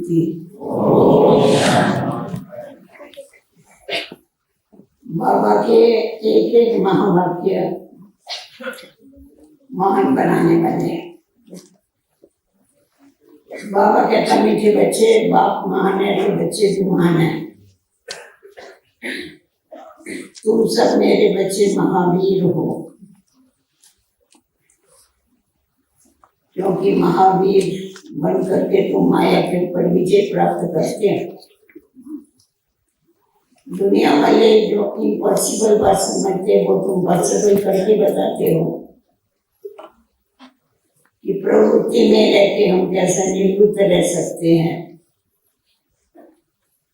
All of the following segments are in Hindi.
शांति। बाबा के एक एक महावाक्य महान बनाने वाले। बाबा कहता मीठे बच्चे, बाप महान है तो बच्चे भी महान है। तुम सब मेरे बच्चे महावीर हो, क्योंकि महावीर बन करके तुम माया के ऊपर विजय प्राप्त करते हैं। दुनिया वाले जो इम्पॉसिबल बात समझते हैं वो तुम पॉसिबल करके बताते हो कि प्रवृत्ति में रहते हम कैसे निवृत्त रह सकते हैं,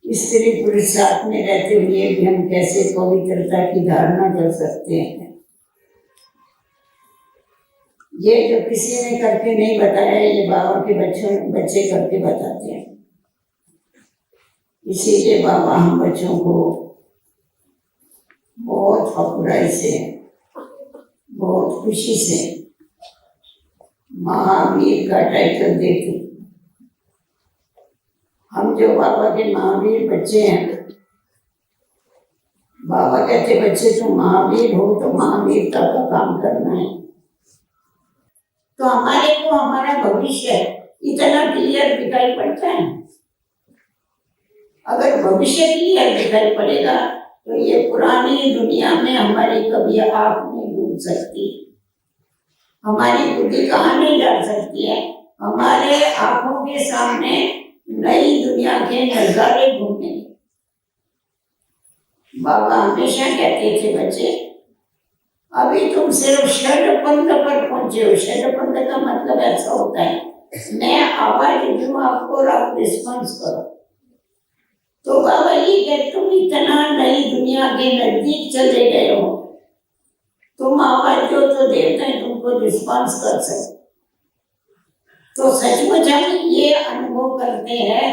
स्त्री पुरुष साथ में रहते हुए भी हम कैसे पवित्रता की धारणा कर सकते हैं। ये जो किसी ने करके नहीं बताया, ये बाबा के बच्चे करके बताते हैं। इसीलिए बाबा हम बच्चों को बहुत फखुराई से, बहुत खुशी से महावीर का टाइटल देते। हम जो बाबा के महावीर बच्चे हैं, बाबा कहते बच्चे तुम महावीर हो तो महावीरता का काम करना है। तो हमारे को हमारा भविष्य इतना क्लियर दिखाई पड़ता है। अगर भविष्य क्लियर दिखाई पड़ेगा तो ये पुरानी दुनिया में हमारी कभी आँख नहीं डूब सकती, हमारी बुद्धि कहाँ नहीं जा सकती है। हमारे आंखों के सामने नई दुनिया के नजारे घूमेंगे। बाबा हमेशा कहते थे बच्चे, अभी तुम सिर्फ षडपंथ पर पहुंचे हो। षडपंथ का मतलब ऐसा होता है, मैं आवाज दूं आपको और आप रिस्पॉन्स करो। तो बाबा ये कहते तुम इतना नई दुनिया के नजदीक चले गए हो, तुम आवाज दो तो देवता तुमको रिस्पॉन्स कर सकते। तो सचमुच हम ये अनुभव करते हैं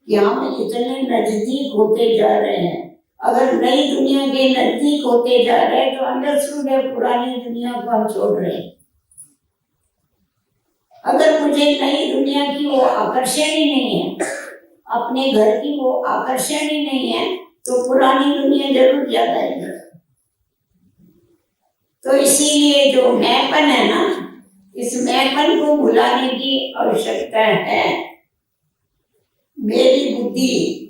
कि हम इतने नजदीक होते जा रहे हैं। अगर नई दुनिया के नजदीक होते जा रहे हैं तो अंडरस्टूड है पुरानी दुनिया को हम छोड़ रहे हैं। अगर मुझे नई दुनिया की वो आकर्षण ही नहीं है, अपने घर की वो आकर्षण ही नहीं है, तो पुरानी दुनिया जरूर याद आएगी। तो इसीलिए जो मैंपन है ना, इस मैंपन को भुलाने की आवश्यकता है। मेरी बुद्धि,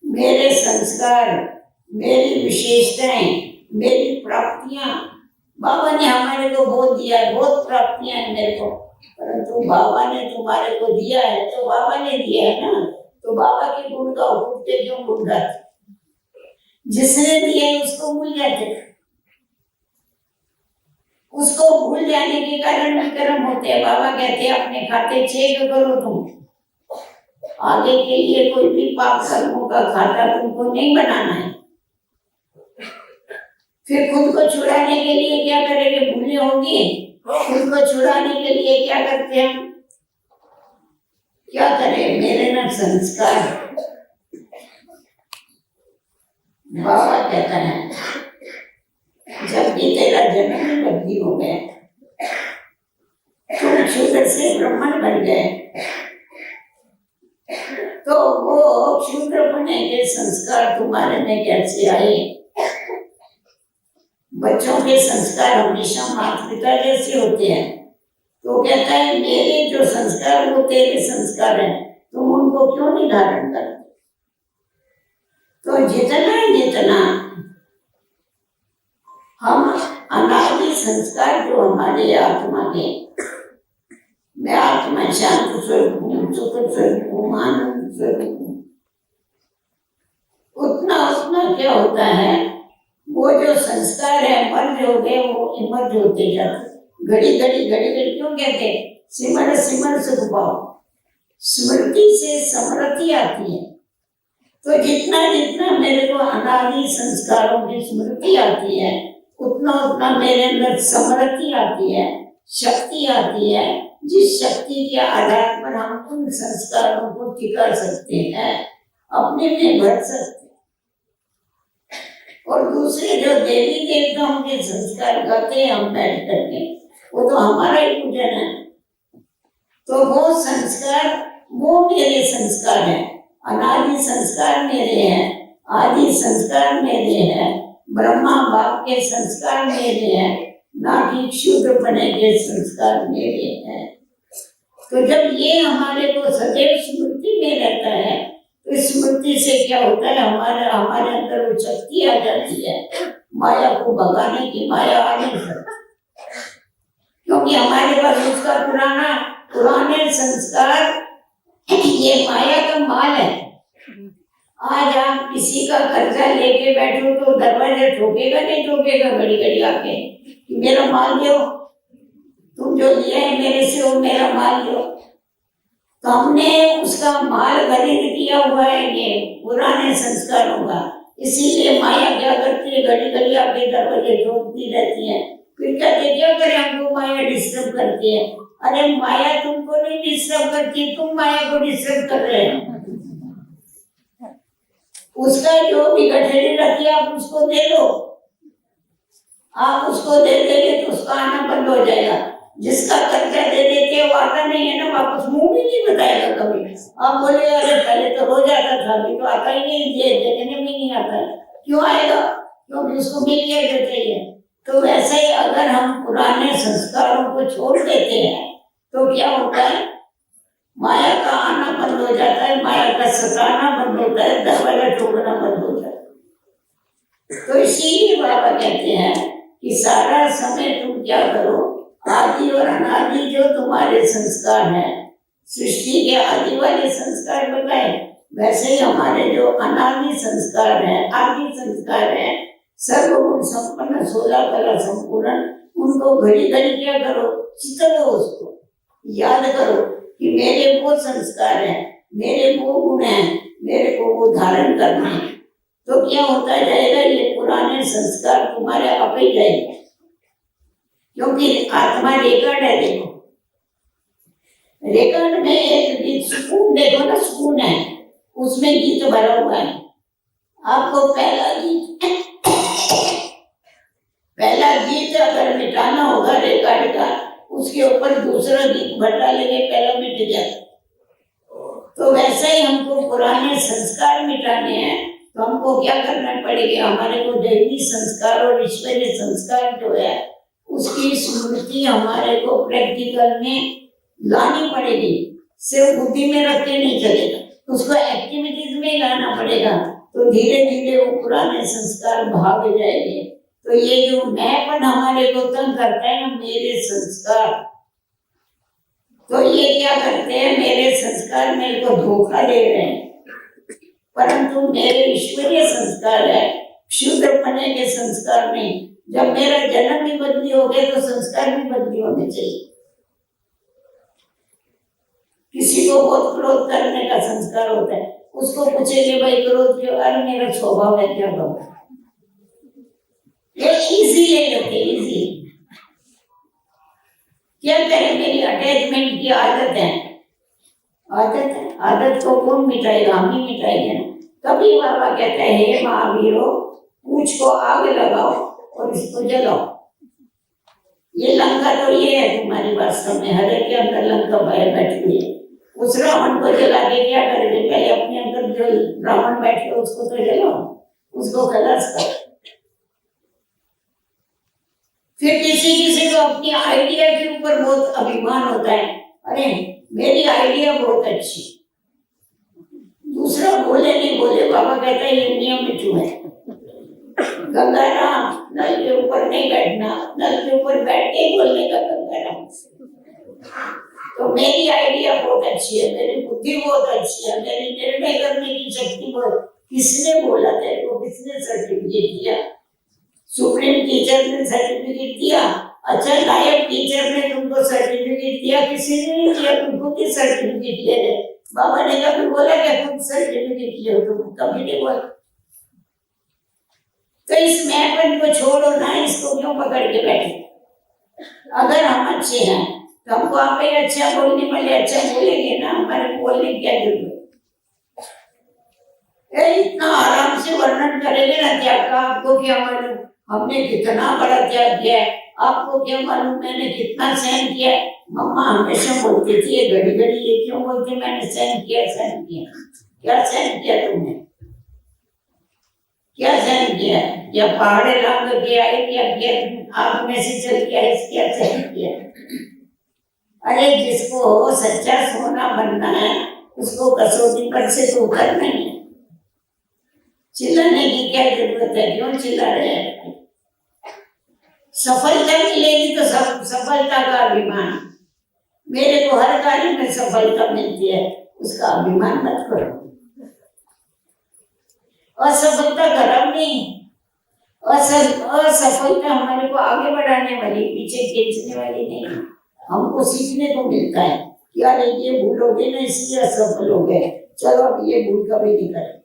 मेरे संस्कार, मेरी विशेषताएं, मेरी प्राप्तियां, बाबा ने हमारे को बहुत दिया है, बहुत प्राप्तियां हैं मेरे को, परंतु बाबा ने तुम्हारे को दिया है तो बाबा ने दिया है ना, तो बाबा के गुण का उठते क्यों भूल जाते? जिसने दिया है उसको भूल जाते, उसको भूल जाने के कारण विक्रम होते हैं। बाबा कहते हैं अपने खाते चेक करो तुम, आगे के लिए कोई भी पाप कर्मों का खाता तुमको नहीं बनाना है। फिर खुद को छुड़ाने के लिए क्या करेंगे? भूले होंगे। खुद को छुड़ाने के लिए क्या करते हैं? क्या करें? मेरे ना संस्कार। बाबा कहता है जब भी तेरा जन्म बदली हो गया, तुम शूद्र से ब्राह्मण बन गए, तो वो शूद्र बने के संस्कार तुम्हारे में कैसे आए? बच्चों के संस्कार हमेशा माता पिता जैसे होते हैं। तो कहता है मेरे जो संस्कार वो तेरे संस्कार हैं, तुम उनको क्यों नहीं धारण करते? तो जितना हम अनादि संस्कार जो हमारे आत्मा के, मैं आत्मा शांत स्वरूप हूँ, सुख स्वरूप हूँ, आनंद स्वरूप हूँ, उतना क्या होता है, वो जो संस्कार है मर्ज हो गए, वो इमर्ज होते जाते। घड़ी घड़ी क्यों कहते? सिमर सिमर सुख पाओ। स्मृति से समृद्धि आती है। तो जितना मेरे को अनादि संस्कारों की स्मृति आती है, उतना मेरे अंदर समृद्धि आती है, शक्ति आती है, जिस शक्ति के आधार पर हम उन संस्कारों को टिका सकते हैं, अपने में भर सकते हैं। और दूसरे जो देवी देवताओं के संस्कार करते हैं हम बैठ करके, वो तो हमारा ही पूजन है। तो वो संस्कार वो मेरे संस्कार हैं। अनादि संस्कार मेरे हैं, आदि संस्कार मेरे हैं, ब्रह्मा बाप के संस्कार मेरे हैं, ना कि क्षुद्र बने के संस्कार मेरे हैं। तो जब ये हमारे को सदैव स्मृति में रहता है, तो स्मृति से क्या होता है, हमारे अंदर वो शक्ति आ जाती है माया को भगाने की। माया आने क्योंकि हमारे पास उसका पुराने संस्कार, ये माया का माल है। आज आप किसी का कर्जा लेके बैठो तो दरवाजा ठोकेगा नहीं ठोकेगा घड़ी घड़ी आके कि मेरा माल दो, तुम जो लिया है मेरे से वो मेरा माल दो। तो हमने उसका माल खरीद किया हुआ है ये पुराने संस्कारों का। इसीलिए माया क्या करती है, घड़ी घड़ी आके दरवाजे ठोकती रहती है। फिर कहते क्या करें, हमको माया डिस्टर्ब करती है। अरे माया तुमको नहीं डिस्टर्ब करती, तुम माया को डिस्टर्ब कर रहे हो। उसका जो भी गठरी रखी है आप उसको दे दो, आप उसको दे देंगे तो उसका आना बंद हो जाएगा। जिसका कर्जा दे देते वो आता नहीं है ना वापस, मुंह भी नहीं बताएगा कभी। आप बोले अरे पहले तो रोज आता था, अभी तो आता ही नहीं, ये देखने में नहीं आता है। क्यों आएगा? क्योंकि उसको मिल गया जो चाहिए। तो वैसे ही अगर हम पुराने संस्कारों को छोड़ देते हैं तो क्या होता है, माया का आना बंद हो जाता है, माया का सताना बंद होता है, दरवाजा ठोकना बंद हो जाता है। तो इसीलिए बाबा कहते हैं कि सारा समय तुम क्या करो, आदि और अनादि जो तुम्हारे संस्कार हैं, सृष्टि के आदि वाले संस्कार बताए, वैसे ही हमारे जो अनादि संस्कार हैं, आदि संस्कार हैं, सर्वगुण संपन्न 16 कला संपूर्ण, उनको घड़ी घड़ी क्या करो, चितरो, उसको याद करो कि मेरे वो संस्कार हैं, मेरे वो गुण हैं, मेरे को वो धारण करना है। तो क्या होता जाएगा, ये पुराने संस्कार तुम्हारे आप ही जाएंगे। क्योंकि आत्मा रिकॉर्ड है, देखो रिकॉर्ड में एक गीत सुकून, देखो ना सुकून है, उसमें गीत भरा हुआ है। आपको पहला गीत अगर मिटाना होगा रिकॉर्ड का, उसके ऊपर दूसरा गीत भट्टा लेंगे, पहला मिट जाए। तो वैसे ही हमको पुराने संस्कार मिटाने हैं, तो हमको क्या करना पड़ेगा, हमारे को दैवी संस्कार और ईश्वरीय संस्कार जो है उसकी स्मृति हमारे को प्रैक्टिकल में लानी पड़ेगी। सिर्फ बुद्धि में रख के नहीं चलेगा, उसको एक्टिविटीज में लाना पड़ेगा। तो धीरे धीरे वो पुराने संस्कार भाग जाएंगे। तो ये जो मैंपन हमारे को तंग करता है ना, मेरे संस्कार, तो ये क्या करते हैं, मेरे संस्कार मेरे को धोखा दे रहे हैं। परंतु मेरे ईश्वरीय संस्कार है, क्षुद्र पने के संस्कार नहीं। जब मेरा जन्म भी बदली हो गया तो संस्कार भी बदली होने चाहिए। किसी को बहुत क्रोध करने का संस्कार होता है, उसको पूछेंगे भाई क्रोध क्यों? अरे मेरा स्वभाव है, क्या करूं? ये इजी ले लेते, इजी। क्या करें, मेरी अटैचमेंट की आदत है, आदत को कौन मिटाएगा, हम ही मिटाएंगे ना। तभी बाबा कहते हैं, हे महावीरों, पूंछ को आग लगाओ और इसको जलाओ। ये लंका तो ये है तुम्हारी वास्तव में, हर एक के अंदर लंका बैठी हुई है। उस रावण को जला के क्या करेंगे, पहले अपने अंदर जो रावण बैठे उसको तो जलाओ, उसको खलास करो। फिर किसी को अपनी आइडिया के ऊपर बहुत अभिमान होता है, अरे मेरी आइडिया बहुत अच्छी, दूसरा बोले नहीं बोले, बाबा कहता है ये नियम मिठू है। गंगाराम, नल के ऊपर नहीं बैठना, नल के ऊपर बैठ के बोलने का गंगाराम। तो मेरी आइडिया बहुत अच्छी है, मेरी बुद्धि बहुत अच्छी है, मेरी निर्णय करने की शक्ति बहुत। किसने बोला तेरे को, किसने सर्टिफिकेट दिया? सुप्रीम टीचर ने सर्टिफिकेट दिया? अच्छा नायब टीचर ने तुमको सर्टिफिकेट दिया? किसी ने नहीं दिया, तुम खुद ही सर्टिफिकेट ले रहे। बाबा ने कभी बोला कि खुद सर्टिफिकेट ले, तुम कभी नहीं बोला। तो इस मैपन को छोड़ो ना, इसको क्यों पकड़ के बैठे? अगर हम अच्छे हैं तो हमको आप ही अच्छा बोलने वाले अच्छा बोलेंगे ना, हमारे बोलने की क्या जरूरत? इतना आराम से वर्णन करेंगे ना त्याग का, आपको क्या मालूम हमने कितना बड़ा त्याग किया है, आपको क्या मालूम मैंने कितना सहन किया है। मम्मा हमेशा बोलती थी, ये घड़ी घड़ी ये क्यों बोलती, मैंने सहन किया सहन किया। क्या सहन किया तुमने, क्या सहन किया? या पहाड़े लांग के आए, क्या आग में से चल के आए, क्या सहन किया? अरे जिसको सच्चा सोना बनना है उसको कसौटी पर से तो उतरना ही है। चिल्लाने की क्या जरूरत है, क्यों चिल्ला रहे हैं? सफलता मिलेगी तो सफलता का अभिमान, मेरे को हर कार्य में सफलता मिलती है, उसका अभिमान मत करो। असफलता खराब नहीं, असफलता हमारे को आगे बढ़ाने वाली, पीछे खींचने वाली नहीं। हमको सीखने को मिलता है कि अरे ये भूल हो गई ना इसलिए असफल हो गए, चलो अब ये भूल कभी नहीं करें।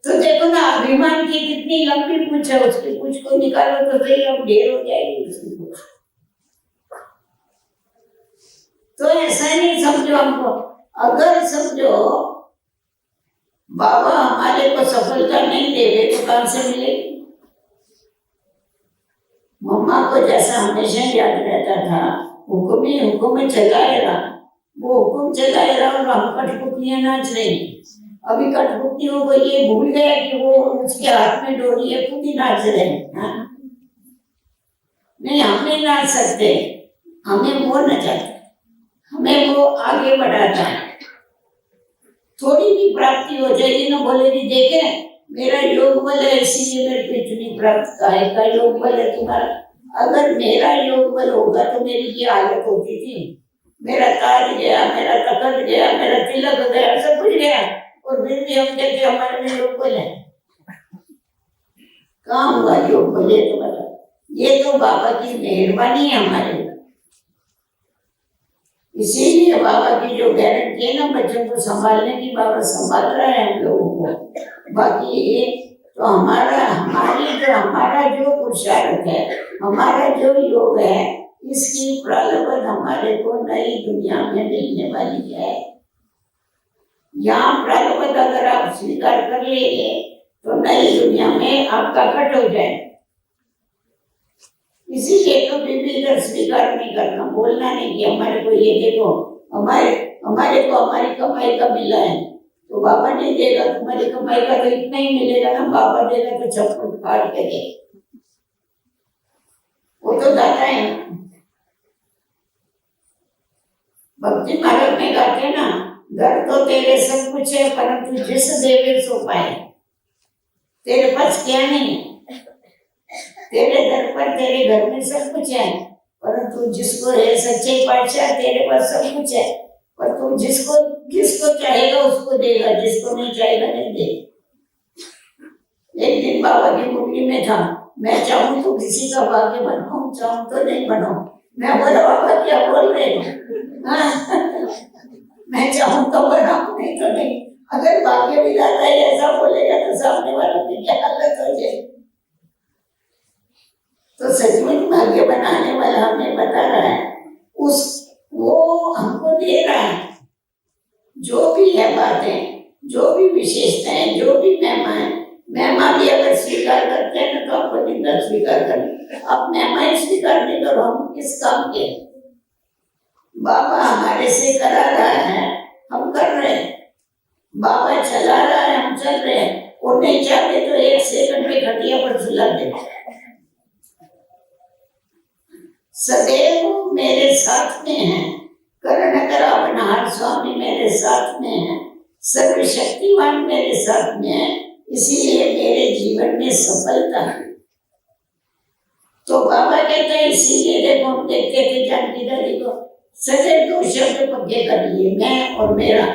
तो देखो ना अभिमान की कितनी लंबी पूंछ है, उसकी पूंछ को निकालो तो सही, अब ढेर हो जाएगी उसकी पूंछ। तो ऐसा नहीं समझो हमको, अगर समझो बाबा हमारे को सफलता नहीं देवे तो कहां से मिलेगी? मम्मा को जैसा हमेशा याद रहता था, हुक्म ही हुक्म चलाए रहा, वो हुक्म चलाए रहा और हम कठपुतलियां नाच रही। अभी कठपुतलियों को ये भूल गया कि वो उसके हाथ में डोरी है, खुद ही नाच रहे हैं। नहीं हम नहीं नाच सकते, हमें वो नचाता, हमें वो आगे बढ़ाता है। थोड़ी भी प्राप्ति हो जाएगी ना, बोलेगी देखे मेरा योग बल है इसीलिए मेरे को इतनी प्राप्त का योग बल है तुम्हारा। अगर मेरा योग बल होगा तो मेरी ये हालत होती थी, मेरा ताज गया, मेरा तखत गया, मेरा तिलक गया, सब कुछ गया, और फिर भी हम कहते हमारे में योग बल है। कहाँ हुआ योग बल? ये तो बता, ये तो बाबा की मेहरबानी है हमारे। इसीलिए बाबा की जो गारंटी है ना बच्चों को संभालने की, बाबा संभाल रहा है हम लोगों को। बाकी तो हमारा जो पुरुषार्थ है, हमारा जो योग है, इसकी प्रारब्ध हमारे को नई दुनिया में मिलने वाली है। यहाँ प्रारब्ध अगर आप स्वीकार कर लेंगे तो नई दुनिया में आपका कट हो जाए। इसीलिए कभी भी इधर स्वीकार नहीं करना, बोलना नहीं कि हमारे को ये देखो, हमारे को हमारी कमाई का मिला है तो बाबा नहीं देगा, तुम्हारी कमाई का तो इतना ही मिलेगा ना, बाबा देगा तो छप्पड़ फाड़ के दे, वो तो दाता है। भक्ति मार्ग में गाते ना, घर तो तेरे सब कुछ है परंतु जिस देवे सो पाए। तेरे पास क्या नहीं है, तेरे दर पर तेरे घर में सब कुछ है, परंतु जिसको है सच्चे पातशाह तेरे पास सब कुछ है, पर तू जिसको चाहेगा उसको देगा, जिसको नहीं चाहेगा नहीं देगा। एक दिन बाबा की मुट्ठी में था, मैं चाहूं तो किसी का भाग्य बनाऊं, चाहूं तो नहीं बनाऊं। मैं बोला बाबा क्या बोल रहे हो? मैं चाहूं तो बनाऊं, नहीं तो नहीं। अगर भाग्य विधाता ही ऐसा बोलेगा तो सामने वालों की क्या हालत हो जाएगी? तो सचमुच भाग्य बनाने वाला हमें बता रहा है, वो हमको दे रहा है। जो भी है बातें, जो भी विशेषताएं, जो भी महिमा भी अगर स्वीकार करते हैं तो आपको निंदा स्वीकार करनी। अब महिमा ही स्वीकार नहीं करो, हम किस काम के? बाबा हमारे से करा रहा है, हम कर रहे हैं। बाबा चला रहा है, हम चल रहे हैं। वो नहीं चाहते तो 1 सेकंड में खटिया पर सुला देते। सदैव मेरे साथ में है, करुणाकर अपनहार स्वामी मेरे साथ में है, सर्वशक्तिमान मेरे साथ में है, इसीलिए मेरे जीवन में सफलता है। तो बाबा कहते हैं इसीलिए देखो, हम देखते थे जानकी दादी को, सदैव 2 शब्द पक्के कर लिए, मैं और मेरा।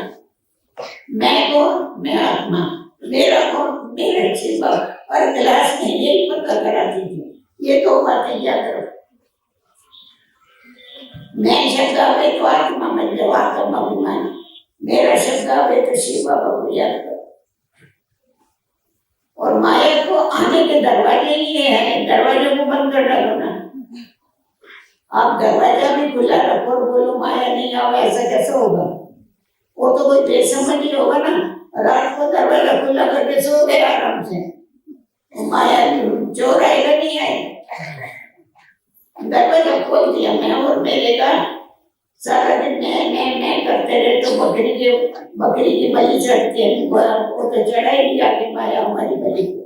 मैं कौन? मैं आत्मा। मेरा कौन? मेरा शिवा। और क्लास में यही पक्का कराती थी, ये 2 बातें याद रखो। मैं शब्द आवे तो आत्मा में जब आत्मा अभिमान, मेरा शब्द आवे तो शिव बाबा को याद करो। और माया को आने के दरवाजे ये है, दरवाजे को बंद कर डालो ना। आप दरवाजा भी खुला रखो और बोलो माया नहीं आवे, ऐसा कैसे होगा? वो तो कोई बेसमझ ही होगा ना। रात को दरवाजा खुला करके सो गए आराम से, बकरी की बलि चढ़ती है, वो तो चढ़ाई दिया कि माया हमारी बलि को।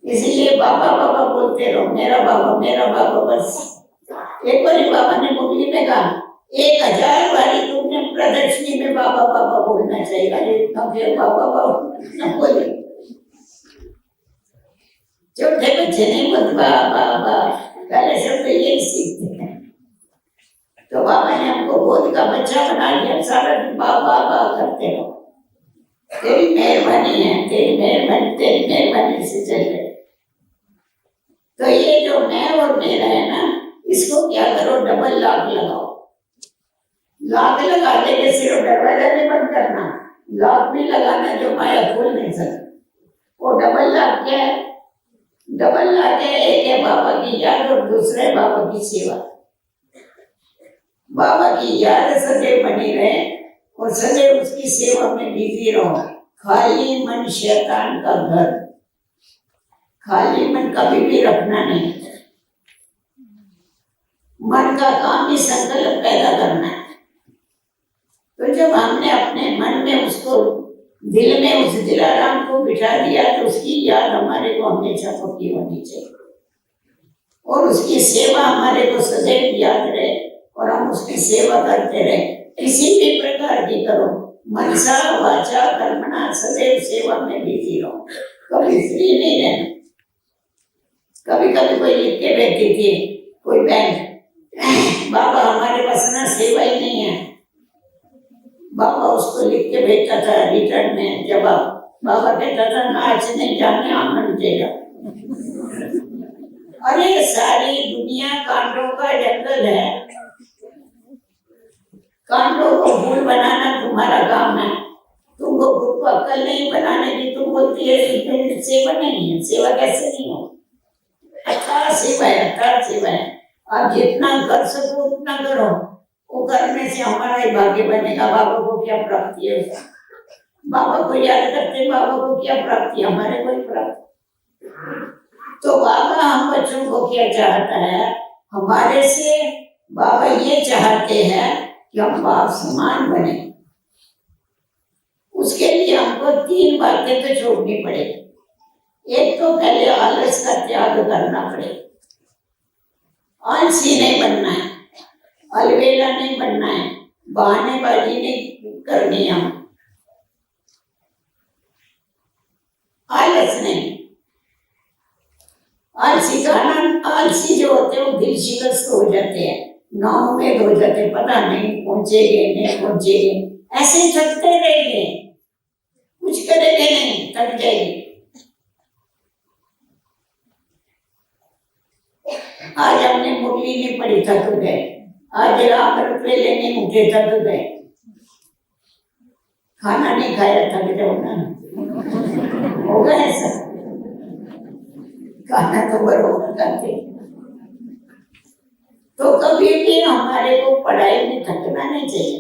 इसीलिए बाबा बाबा बोलते रहो, मेरा बाबा बस। एक बार बाबा ने मुरली में कहा 1000 बारी तुमने प्रदर्शनी में बाबा बाबा बोलना चाहिए। अरे इतना फिर बाबा बाबा न बोले, छोटे बच्चे नहीं बोलते बाबा, पहले सब तो यही सीखते हैं। तो बाबा ने हमको गोद का बच्चा बना दिया, सारा दिन बाबा बाबा करते रहो, तेरी मेहरबानी है, तेरी मेहरबानी से चल रहे। तो ये जो मैं और मेरा है ना, इसको क्या करो, डबल लॉक लगाओ। लॉक लगा देके सिर्फ दरवाजा नहीं बंद करना, लॉक भी लगाना जो माया खोल नहीं सकती। वो डबल लॉक क्या है? डबल लॉक है, एक है बाबा की याद और दूसरा है बाबा की सेवा। बाबा की याद सदैव बनी रहे और सदैव उसकी सेवा में बिजी रहो। खाली मन शैतान का घर, खाली मन कभी भी रखना नहीं। मन का काम ही संकल्प पैदा करना है। तो जब हमने अपने मन में उसको, दिल में उस दिलाराम को बिठा दिया, तो उसकी याद हमारे को हमेशा पक्की होनी चाहिए और उसकी सेवा हमारे को सदैव याद रहे और हम उसकी सेवा करते रहे। किसी भी प्रकार की करो, मनसा वाचा कर्मणा, सदैव सेवा में बिजी रहो, कभी फ्री नहीं रहना। कभी कभी कोई लिख के बैठी थी, कोई बैंक, बाबा हमारे पास ना सेवा ही नहीं है। बाबा उसको लिख के भेजता था रिटर्न में जवाब। बाबा कहता था नाच नहीं जाने आमन देगा। अरे सारी दुनिया कांटों का जंगल है, कांटों को फूल बनाना तुम्हारा काम है। तुमको खुद को अक्ल नहीं बनाने की, तुम बोलती है सेवा नहीं है। सेवा कैसे नहीं हो? अथाह सेवा है, अथाह सेवा है। आप जितना कर सको उतना करो, वो करने से हमारा ही भाग्य बनेगा। बाबा को क्या प्राप्ति है? बाबा को याद करते, बाबा को क्या प्राप्ति? हमारे को ही प्राप्ति। तो बाबा हम बच्चों को क्या चाहता है हमारे से? बाबा ये चाहते हैं कि हम बाप समान बने। उसके लिए हमको 3 बातें तो छोड़नी पड़ेगी। एक तो पहले आलस का त्याग करना पड़ेगा। आलसी नहीं बनना है, अलवेला नहीं बनना है, बहानेबाजी नहीं करनी है। आलस नहीं, आलसी खाना, आलसी जो होते हैं वो दिल शिकस्त हो जाते हैं, नाउम्मीद हो जाते हैं, पता नहीं पहुंचेंगे नहीं पहुंचेंगे, ऐसे थकते रहेंगे, कुछ करेंगे नहीं, थक जाएंगे। आज हमने मुरली नहीं पढ़ी, थक गए। आज रात रुपये लेने उठे, थक गए। खाना नहीं खाया, थक जाओ ना, होगा ऐसा? खाना तो बरोबर खाते। तो कभी भी हमारे को पढ़ाई में थकना नहीं चाहिए।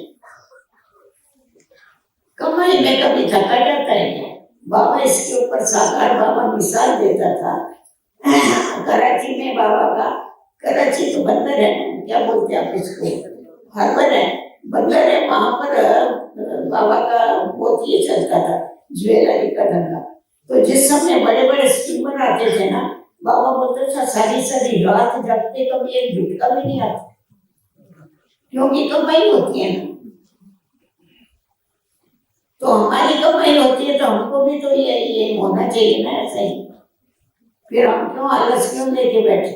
कमाई में कभी थका जाता है क्या? बाबा इसके ऊपर साकार बाबा मिसाल देता था। कराची में बाबा का, कराची तो बंदर है ना, क्या बोलते हैं आप इसको, हार्बर है, बंदर है। वहां पर बाबा का बहुत ये चलता था, ज्वेलरी का धंधा। तो जिस समय बड़े बड़े स्टीमर आते थे ना, बाबा बोलते था सारी सारी रात जगते, कभी एक झुटका भी नहीं आता, क्योंकि कमाई होती है ना। तो हमारी कमाई होती है तो हमको भी तो ये होना चाहिए ना, ऐसा ही। फिर हम क्यों आलस क्यों लेके बैठे?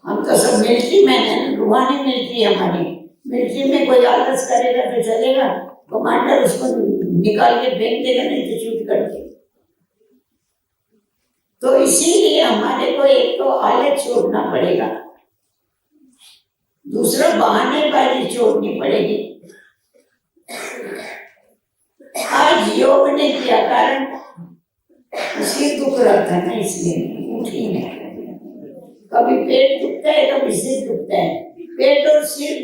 हम तो सब मिलिट्री मैन है, रूहानी मिलिट्री हमारी। मिलिट्री में कोई आलस करेगा तो चलेगा, कमांडर उसको निकाल के फेंक देगा, नहीं तो शूट कर देगा। तो इसीलिए हमारे को एक तो आलस छोड़ना पड़ेगा, दूसरा बहानेबाजी छोड़नी पड़ेगी। आज योग ने किया, कारण सिर दुख रहा था ना, इसलिए उठी नहीं। कभी पेट दुखता है, कभी सिर दुखता है। पेट और सिर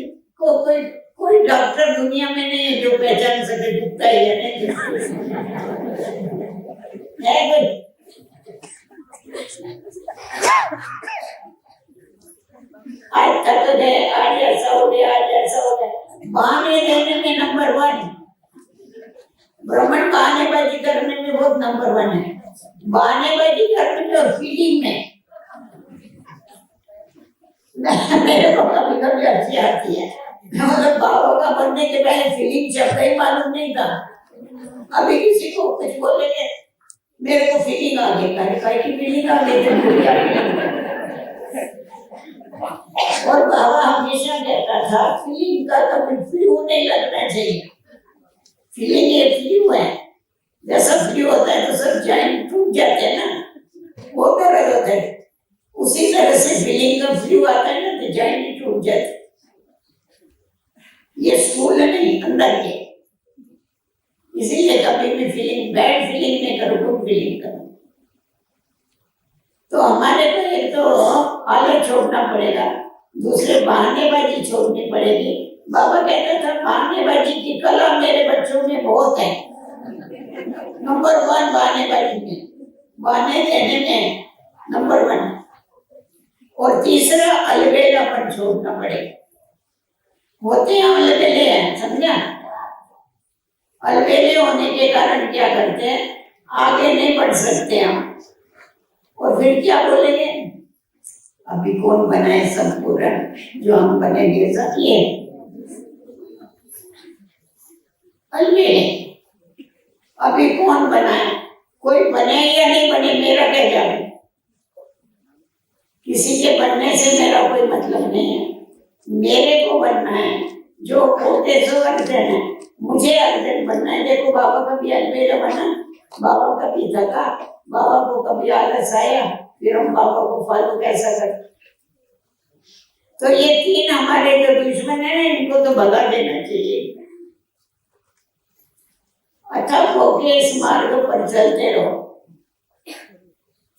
को कोई डॉक्टर दुनिया में नहीं है जो पहचान सके दुखता है या नहीं है। आज थक गए, आज ऐसा हो गया, आज ऐसा हो गया, बहाने देने में ब्राह्मण बहानेबाजी करने में बहुत नंबर 1 है, बहानेबाजी करने में और फीलिंग में मेरे को कभी कभी हंसी आती है। मतलब बाबा का बनने के पहले फीलिंग शब्द ही मालूम नहीं था। अभी किसी को कुछ बोलेंगे मेरे को फीलिंग आ गई, काय की फीलिंग आ गई और बाबा हमेशा कहता था फीलिंग का कभी फ्लू नहीं लगना चाहिए। फीलिंग ये फ्लू है, जैसा फ्लू होता है तो सब जॉइंट टूट जाते हैं ना, वो दर्द होता है। उसी तरह से फीलिंग का फ्लू आता है ना तो जॉइंट टूट जाते। ये स्कूल नहीं अंदर के, इसीलिए कभी भी फीलिंग बैड फीलिंग नहीं करो, गुड फीलिंग करो। तो हमारे को एक तो आलस छोड़ना पड़ेगा, दूसरे बहानेबाजी छोड़नी पड़ेगी। बाबा कहता था बहानेबाजी की कला मेरे बच्चों में बहुत है। नंबर 1 बहानेबाजी में, बहाने देने में नंबर 1। और तीसरा अलबेलापन छोड़ना पड़ेगा। होते हैं अलबेले हैं, समझा? अलबेले होने के कारण क्या करते हैं, आगे नहीं बढ़ सकते हम, और फिर क्या बोलेंगे, अभी कौन बनाए संपूर्ण, जो हम बनेंगे सब ये अलबेले। अभी कौन बनाए, कोई बने या नहीं बने मेरा क्या जाने, किसी के बनने से मेरा कोई मतलब नहीं है। मेरे को बनना है, जो होते सो अर्जन है, मुझे अर्जन बनना है। देखो बाबा कभी अलबेला बना, बाबा कभी थका, बाबा को कभी आलस आया, फिर हम बाबा को फॉलो कैसा करते। तो ये 3 हमारे जो दुश्मन है ना, इनको तो भगा देना चाहिए। अथक होके इस मार्ग पर चलते रहो।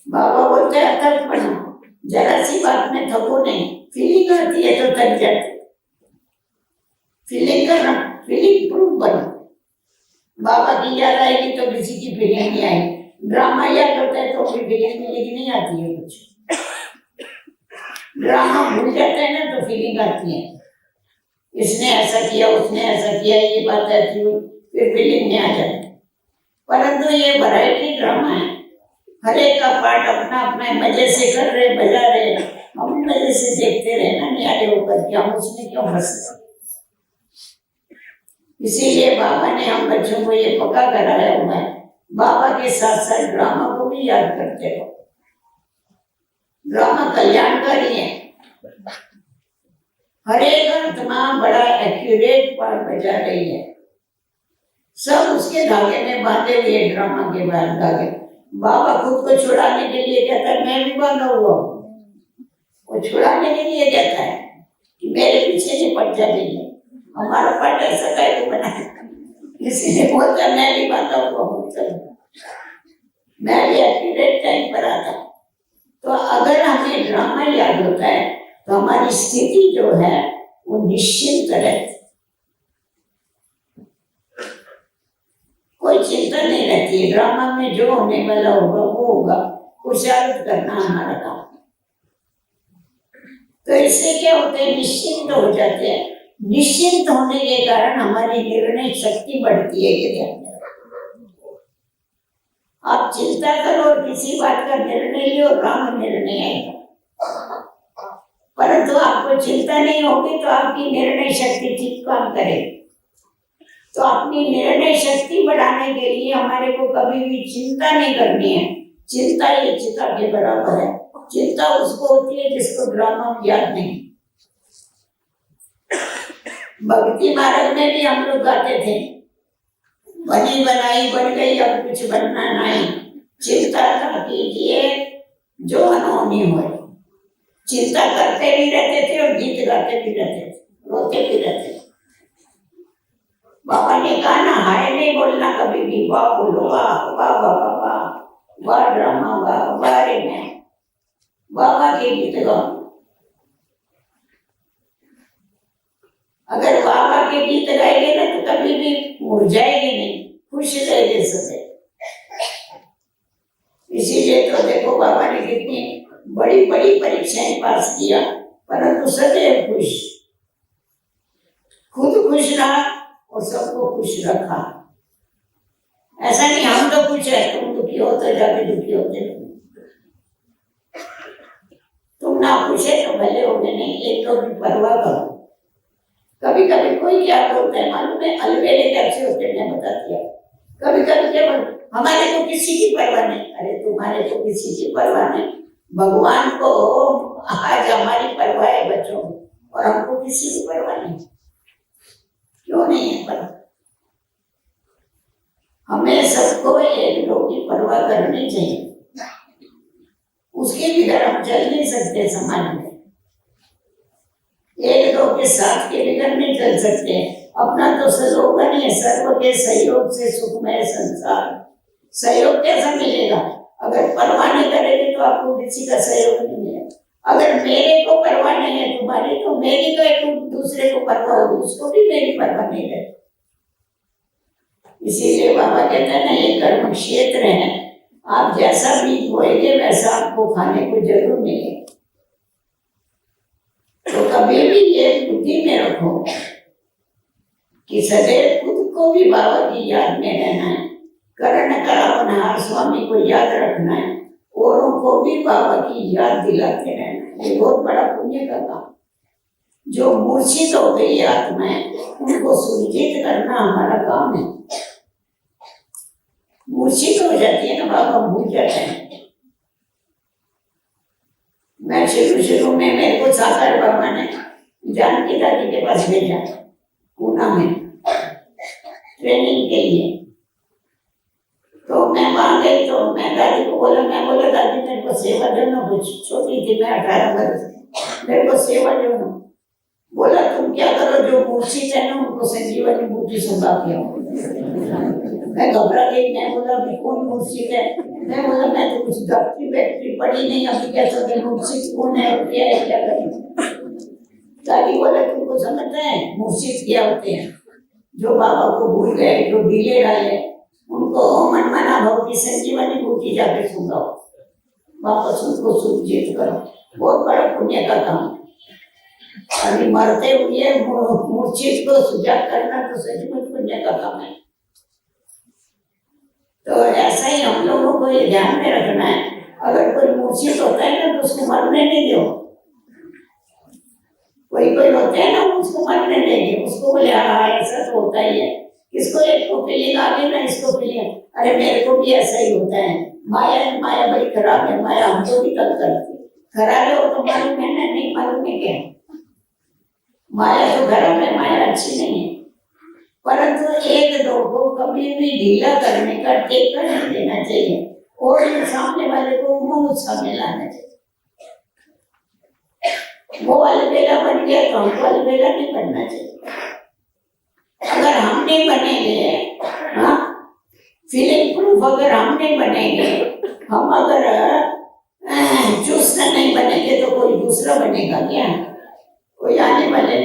बाबा बोलते हैं अथक बनो, जरा सी बात में थको नहीं। फीलिंग आती है तो थक जाती, फीलिंग करना, फीलिंग प्रूफ बनो। बाबा की याद आएगी तो किसी की फीलिंग नहीं आएगी, ड्रामा याद होता है तो फिर फीलिंग मिलेगी नहीं आती है कुछ। ड्रामा भूल जाता है ना तो फीलिंग आती है, इसने ऐसा किया, उसने ऐसा किया, ये बात ऐसी हुई, फिर फीलिंग नहीं आ जाती। परंतु ये वैरायटी ड्रामा है, हर एक का पार्ट अपना अपना मजे से कर रहे, बजा रहे, हम मजे से देखते रहे ना, न्यारे होकर के हम उसमें क्यों फंसते। इसीलिए बाबा ने हम बच्चों को ये पक्का कराया हुआ है, बाबा के साथ साथ ड्रामा को भी याद करते रहो। ड्रामा कल्याणकारी है, हर एक आत्मा बड़ा एक्यूरेट पार्ट बजा रही है, सब उसके धागे में बांधे हुए ड्रामा के बाद धागे। बाबा खुद को छुड़ाने के लिए कहता है मैं भी बांधा हुआ हूँ, वो छुड़ाने के लिए कहता है कि मेरे पीछे नहीं पड़ जाएगी। हमारा पार्ट ऐसा काय को बना, इसीलिए बोलता मैं भी बांधा हुआ हूँ, चलो मैं भी एक्यूरेट टाइम पर आता। तो अगर हमें ड्रामा याद होता है तो हमारी स्थिति जो है वो निश्चिंत रहती, कोई चिंता नहीं रहती है। ड्रामा में जो होने वाला होगा वो होगा, खुशालत करना हमारा काम। तो इससे क्या होता है, निश्चिंत हो जाते हैं। निश्चिंत होने के कारण हमारी निर्णय शक्ति बढ़ती है। ये ध्यान रखो, आप चिंता करो और किसी बात का निर्णय लियो, राम निर्णय आएगा। परंतु आपको चिंता नहीं होगी तो आपकी निर्णय शक्ति ठीक काम करेगी। तो अपनी निर्णय शक्ति बढ़ाने के लिए हमारे को कभी भी चिंता नहीं करनी है। चिंता ये चिता के बराबर है। चिंता उसको होती है जिसको ड्रामा याद नहीं। भक्ति मार्ग में भी हम लोग गाते थे, बनी बनाई बन गई अब कुछ बनना नहीं, चिंता ना कीजिए जो अनहोनी हो। चिंता करते भी रहते थे और गीत गाते भी रहते थे, रोते भी रहते थे। बाबा ने कहा ना, हाय नहीं बोलना कभी भी, वाह बोलो, वाह वाह वाह वाह वाह ड्रामा वाह वाह रे मैं बाबा के गीत गाओ। अगर बाबा के गीत गाएंगे ना तो कभी भी मुरझाएंगे नहीं, खुश रहेंगे सदैव। इसीलिए तो देखो बाबा ने कितनी बड़ी बड़ी परीक्षाएं पास किया, परंतु सदैव खुश, खुद खुश रहा और सबको खुश रखा। ऐसा नहीं हम तो कुछ है, तुम दुखी हो तो जाके दुखी होते, तुम ना पूछे तो भले हो गए, नहीं एक तो भी परवाह करो। कभी कभी कोई क्या बोलता है मालूम है, अलबेले कैसे होते हैं बताती है। कभी कभी क्या बोल, हमारे को किसी की परवाह नहीं। अरे तुम्हारे को किसी की परवाह नहीं, भगवान को आज हमारी परवाह है बच्चों, और हमको किसी की परवाह नहीं। क्यों नहीं है परवाह? हमें सबको एक दो की परवाह करनी चाहिए, उसके बिगड़ हम चल नहीं सकते समाज में। एक दो के साथ के बिगड़ नहीं चल सकते। अपना तो स्लोगन है, सर्व के सहयोग से सुखमय संसार। सहयोग कैसा मिलेगा? अगर परवाह नहीं करेंगे तो आपको किसी का सहयोग नहीं मिलेगा। अगर मेरे को परवाह नहीं है तुम्हारी, तो मेरी तो एक दूसरे को परवाह होगी, उसको भी मेरी परवाह नहीं रहती। इसीलिए बाबा कहते हैं ना, ये कर्म क्षेत्र है, आप जैसा बीज बोएंगे वैसा आपको खाने को जरूर मिलेगा। तो कभी भी ये बुद्धि में रखो कि सदैव खुद को भी बाबा की याद में रहना है, करण करावनहार स्वामी को याद रखना है, औरों को भी बाबा की याद दिलाते रहना है। ये बहुत बड़ा पुण्य का काम। जो मूर्छित हो गई आत्माएं, उनको सुरक्षित करना हमारा काम है। मूर्छित हो जाती है ना, बाबा भूल जाते हैं। मैं शुरू में मेरे को साकार बाबा ने जानकी दादी के पास भेजा पूना में ट्रेनिंग के लिए। तो मैं वहां गई, तो मैं दादी को बोला, दादी मेरे को सेवा देना। कुछ छोटी थी मैं, 18 वर्ष, मेरे को सेवा देना। बोला तुम क्या करो, जो मूर्छित है ना उनको संजीवनी बूटी सुंगा के आओ। मैं घबरा गई, मैं बोला अभी कौन मूर्छित है? मैं बोला मैं तो कुछ डॉक्टरी बैक्टरी पढ़ी नहीं, अभी क्या सकते मूर्छित कौन है और क्या है, क्या करें? दादी बोला तुमको समझता है मूर्छित क्या होते हैं? जो बाबा को भूल गए, जो ढीले डाले, उनको मनमाना भाव की संजीवनी बूटी जाके सुंगाओ, वापस उनको सुरक्षित करो। बहुत बड़ा पुण्य का काम। अभी मरते हुए मूर्छित को सुजाग करना तो सच में पुण्य का काम है। तो ऐसा ही हम लोगों को ये ध्यान में रखना है, अगर कोई मूर्छित होता है ना तो उसको मरने नहीं दो। कोई होते हैं ना, उसको मरने देंगे, उसको बोले हाँ ऐसा तो होता ही है। किसको एक को फीलिंग आ गई ना, इसको फीलिंग, अरे मेरे को भी ऐसा ही होता है। माया बड़ी खराब है, माया हमको भी तंग करती है। खराब है वो तो मालूम है ना, नहीं मालूम है क्या? माया तो खराब है, माया अच्छी नहीं है। परंतु एक दो को कभी भी ढीला करने का टेका नहीं देना चाहिए, और सामने वाले को उत्साह में लाना चाहिए। वो अलबेला बन गया तो हमको अलबेला नहीं बनना चाहिए। अगर हम नहीं बनेंगे, हाँ, फीलिंग प्रूफ अगर हम नहीं बनेंगे, हम अगर चुस्त नहीं बनेंगे तो कोई दूसरा बनेगा क्या? कोई आने वाले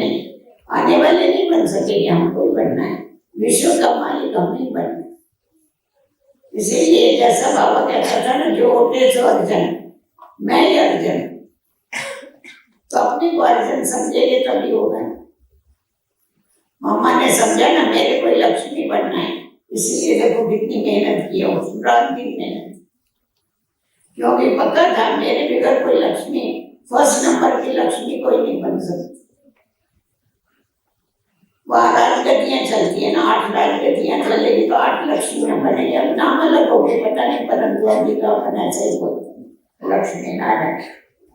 नहीं बन सकेंगे। हमको ही बनना है, विश्व का मालिक हम ही बनना है। इसीलिए जैसा बाबा कहता था ना, जो होते सो अर्जन, मैं ही अर्जन। तो अपने को अर्जन समझेंगे तभी होगा। मम्मा ने समझा ना मेरे को लक्ष्मी बनना है, इसलिए देखो कितनी मेहनत की, रात दिन मेहनत, क्योंकि पता था मेरे बगैर कोई लक्ष्मी, फर्स्ट नंबर की लक्ष्मी कोई नहीं बन सकती। वहाँ राजगद्दियाँ चलती है ना, 8 राजगद्दियाँ चलेगी तो 8 लक्ष्मी बनेगी। अब नाम अलग हो गए पता नहीं, परंतु अभी तो अपन ऐसा ही बोलते हैं, लक्ष्मी नारायण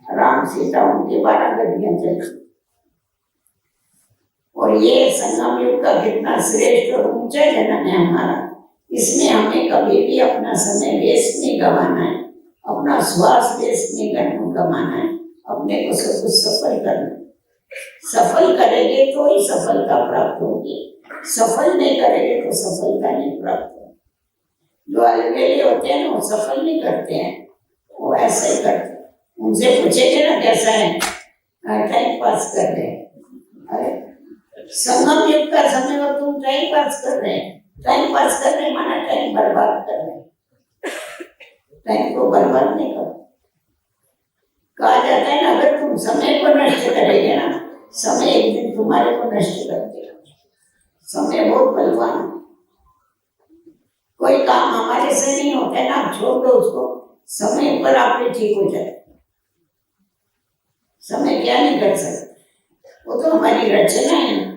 राम सीता, उनकी 12 गद्दियाँ चलती। और ये संगम युग का कितना श्रेष्ठ और ऊंचा जन्म है हमारा। इसमें हमें कभी भी अपना समय वेस्ट नहीं गंवाना है, अपना श्वास वेस्ट नहीं गंवाना है, अपने को सब कुछ सफल करना। सफल करेंगे तो ही सफलता प्राप्त होगी, सफल नहीं करेंगे तो सफलता नहीं प्राप्त होगी। जो अलबेले होते हैं ना वो सफल नहीं करते हैं, वो ऐसा ही करते हैं। उनसे पूछेंगे ना कैसा है, टाइम पास कर रहे हैं। अरे संगम युग का समय और तुम टाइम पास कर रहे हैं। टाइम पास कर रहे हैं माना टाइम बर्बाद कर रहे हैं। टाइम को बर्बाद नहीं करो। कहा जाता है ना, अगर तुम समय को नष्ट करेंगे ना, समय एक दिन तुम्हारे को नष्ट कर देगा। समय बहुत बलवान, कोई काम से नहीं होता है ना, आप छोड़ दो उसको, समय पर आप ठीक हो जाए। समय क्या नहीं कर सकता, वो तो हमारी रचना है ना,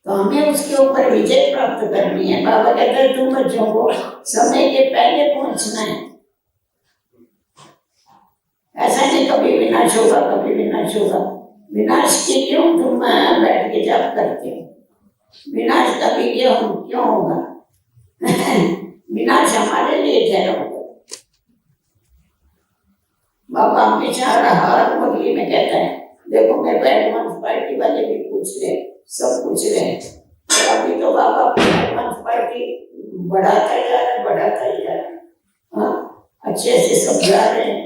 तो हमें उसके ऊपर विजय प्राप्त करनी है। बाबा कहते हैं तुम बच्चों को समय के पहले पहुंचना है। ऐसा नहीं कभी विनाश होगा, कभी विनाश होगा। विनाश की क्यों तुम बैठ के जाप करते हो? विनाश कभी क्यों होगा? विनाश हमारे लिए ठहरा होगा। बाबा हमेशा हर मुरली में कहता है, देखो मेरे को एडवांस पार्टी वाले भी पूछ रहे, सब पूछ रहे हैं, तो अभी तो बाबा एडवांस पार्टी बढ़ाता ही जा रहा है, बढ़ाता ही जा रहा है। हाँ, अच्छे से सब जा रहे हैं,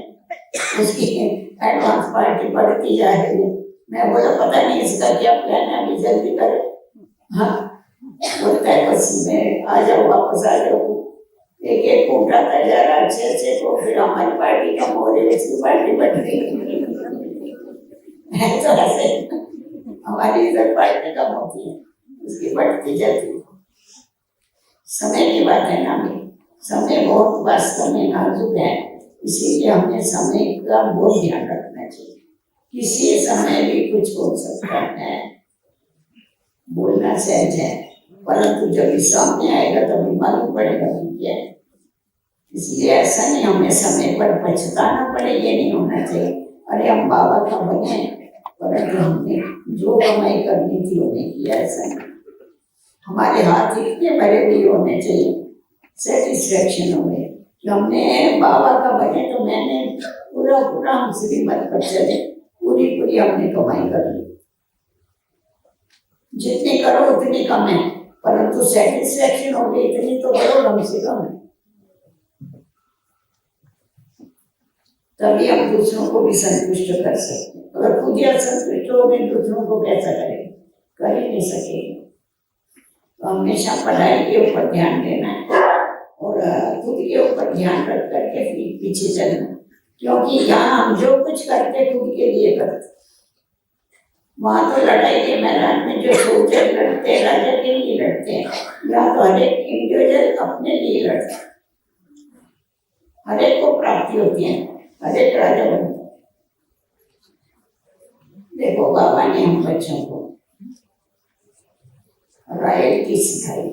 उसकी एडवांस पार्टी बढ़ती जा रही है। मैं बोला पता नहीं इसका क्या प्लान है, अभी जल्दी करे। हाँ, बोलता है बस मैं आ जाओ, वापस आ जाओ। एक एक को उठाता जा रहा अच्छे को, फिर हमारी पार्टी कम हो रही है, उसकी पार्टी बढ़ रही है। तो ऐसे हमारी इधर पार्टी कम होती है, उसकी बढ़ती जाती है। समय की बात है ना, समय बहुत वास्तव में नाजुक है, इसीलिए हमें समय का बहुत ध्यान रखना चाहिए। किसी समय भी कुछ हो सकता है, बोलना सहज है, परंतु जब सामने आएगा तभी मालूम पड़ेगा क्या है। इसलिए ऐसा नहीं हमें समय पर पछताना पड़े, ये नहीं होना चाहिए। अरे हम बाबा का बने, परंतु हमने जो कमाई करनी थी वो नहीं किया। ऐसा नहीं, हमारे हाथ इतने भरे भी होने चाहिए, सेटिस्फेक्शन हो गए कि हमने बाबा का बने, तो मैंने पूरा हम श्रीमत पर चले, पूरी हमने कमाई कर ली। जितनी करो उतनी कम है, परंतु सेटिस्फेक्शन हो गई इतनी तो करो कम से कम है, तभी हम दूसरों को भी संतुष्ट कर सकते हैं। अगर खुद ही असंतुष्ट हो गए, दूसरों को कैसा करेंगे? कर ही नहीं सकेंगे। तो हमेशा पढ़ाई के ऊपर ध्यान देना है और खुद के ऊपर ध्यान रख करके फिर पीछे चलना, क्योंकि यहाँ हम जो कुछ करते खुद के लिए करते। वहां तो लड़ाई के मैदान में जो सोल्जर लड़ते हैं, राजा के लिए लड़ते हैं, यहाँ तो हर एक इंडिविजुअल अपने लिए लड़ता है। हर एक को प्राप्ति होती है, हर एक राजा बनता। देखो बाबा ने हम बच्चों को रॉयल्टी सिखाई।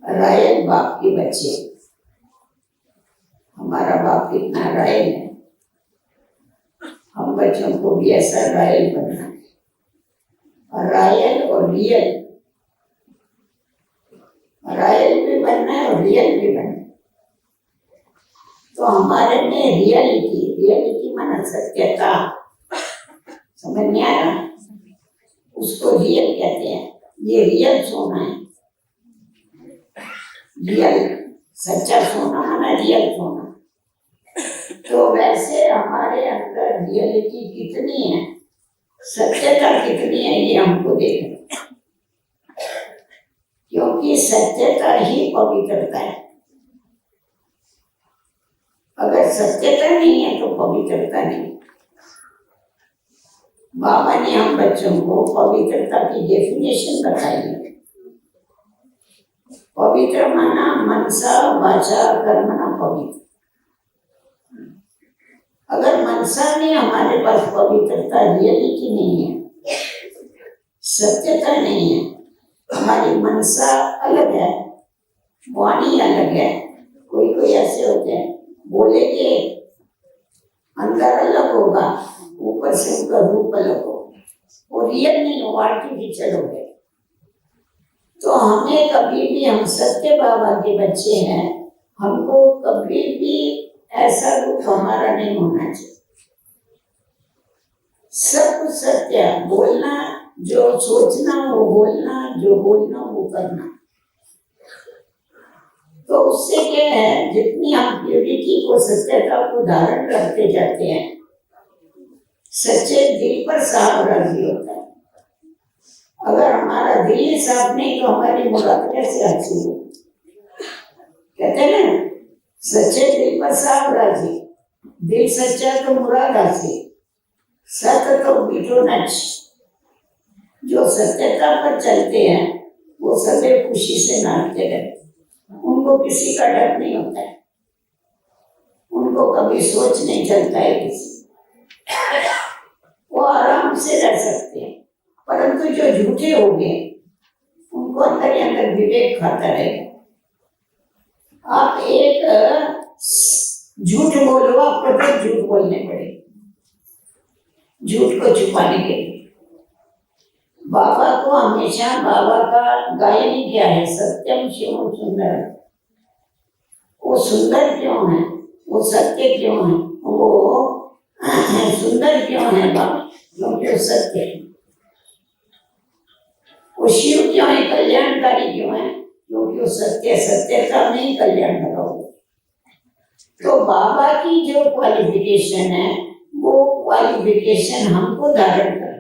रॉयल बाप के बच्चे, हमारा बाप कितना रॉयल है, हम बच्चों को भी ऐसा रॉयल बनना है। रॉयल और रियल, रॉयल भी बनना है और रियल भी बनना है। तो हमारे में रियलिटी माना सत्यता, समझ में आया? उसको रियल कहते हैं। ये रियल सोना है, रियल सच्चा सोना माना रियल सोना। तो वैसे हमारे अंदर रियलिटी कितनी है, सत्यता कितनी है, ये हमको देखना, क्योंकि सत्यता ही पवित्रता है। अगर सत्यता नहीं है तो पवित्रता नहीं। बाबा ने हम बच्चों को पवित्रता की डेफिनेशन बताई है। पवित्र माना मनसा वाचा कर्मणा पवित्र। अगर मनसा में हमारे पास पवित्रता, रियलिटी नहीं है, सत्यता नहीं है, हमारी मनसा अलग है, वाणी अलग है, कोई ऐसे होते हैं बोलेंगे अंदर अलग होगा, ऊपर से उनका रूप अलग हो, वो रियल नहीं हो, आर्टिफिशियल हो गए। तो हमें कभी भी, हम सत्य बाबा के बच्चे हैं, हमको कभी भी ऐसा रूप हमारा नहीं होना चाहिए। सब कुछ सत्य, बोलना जो सोचना वो बोलना, जो बोलना वो करना। तो उससे क्या है, जितनी हम प्योरिटी को, सत्यता को धारण करते जाते हैं, सच्चे दिल पर साफ राजी होता है। अगर हमारा दिल ही साफ नहीं तो हमारी मुराद कैसे हासिल हो? कहते हैं ना, सच्चे दिल पर साफ राजी, दिल सच्चा तो मुराद हासिल। सत्य तो बीटो नच, जो सत्यता पर चलते हैं वो वो सदैव खुशी से नाचते रहते। उनको किसी का डर नहीं होता है, उनको कभी सोच नहीं चलता है किसी, वो आराम से रह सकते हैं। परंतु जो झूठे हो गए उनको अंदर ही अंदर विवेक खाता रहेगा। आप एक झूठ बोलो, आपको तो झूठ बोलने पड़ेगा झूठ को छुपाने के लिए। बाबा को हमेशा बाबा का गायन क्या है, सत्यम शिवम सुंदर। वो सुंदर क्यों है, वो सत्य क्यों है, वो सुंदर क्यों है बाबा, क्योंकि वो सत्य है। वो शिव क्यों है, कल्याणकारी क्यों है, क्योंकि वो सत्य, सत्यता में ही कल्याण होगा। तो बाबा की जो क्वालिफिकेशन है वो क्वालिफिकेशन हमको धारण करनी,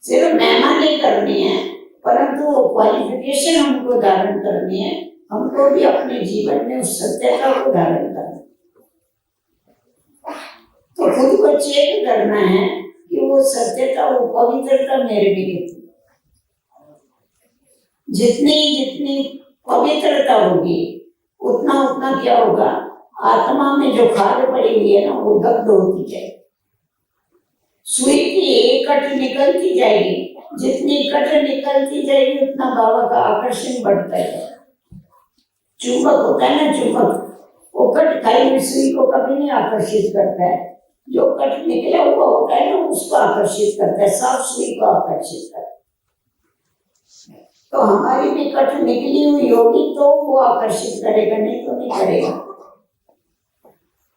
सिर्फ महिमा नहीं करनी है, परंतु वो क्वालिफिकेशन हमको धारण करनी है। हमको भी अपने जीवन में उस सत्यता को धारण करना, तो खुद को चेक करना है कि वो सत्यता, वो पवित्रता मेरे भी है। जितनी जितनी पवित्रता होगी उतना उतना क्या होगा, आत्मा में जो खाद पड़ी हुई है ना वो दग्ध होती जाएगी। सुई की एक कट निकलती जाएगी, जितनी कट निकलती जाएगी उतना बाबा का आकर्षण बढ़ता है। चुंबक होता है ना, चुंबक, वो कट खाई हुई सुई को कभी नहीं आकर्षित करता है, जो कट निकला हुआ होता है ना उसको आकर्षित करता है, साफ सुई को आकर्षित करता है। तो हमारी भी कट निकली हुई होगी तो वो आकर्षित करेगा, नहीं तो नहीं करेगा।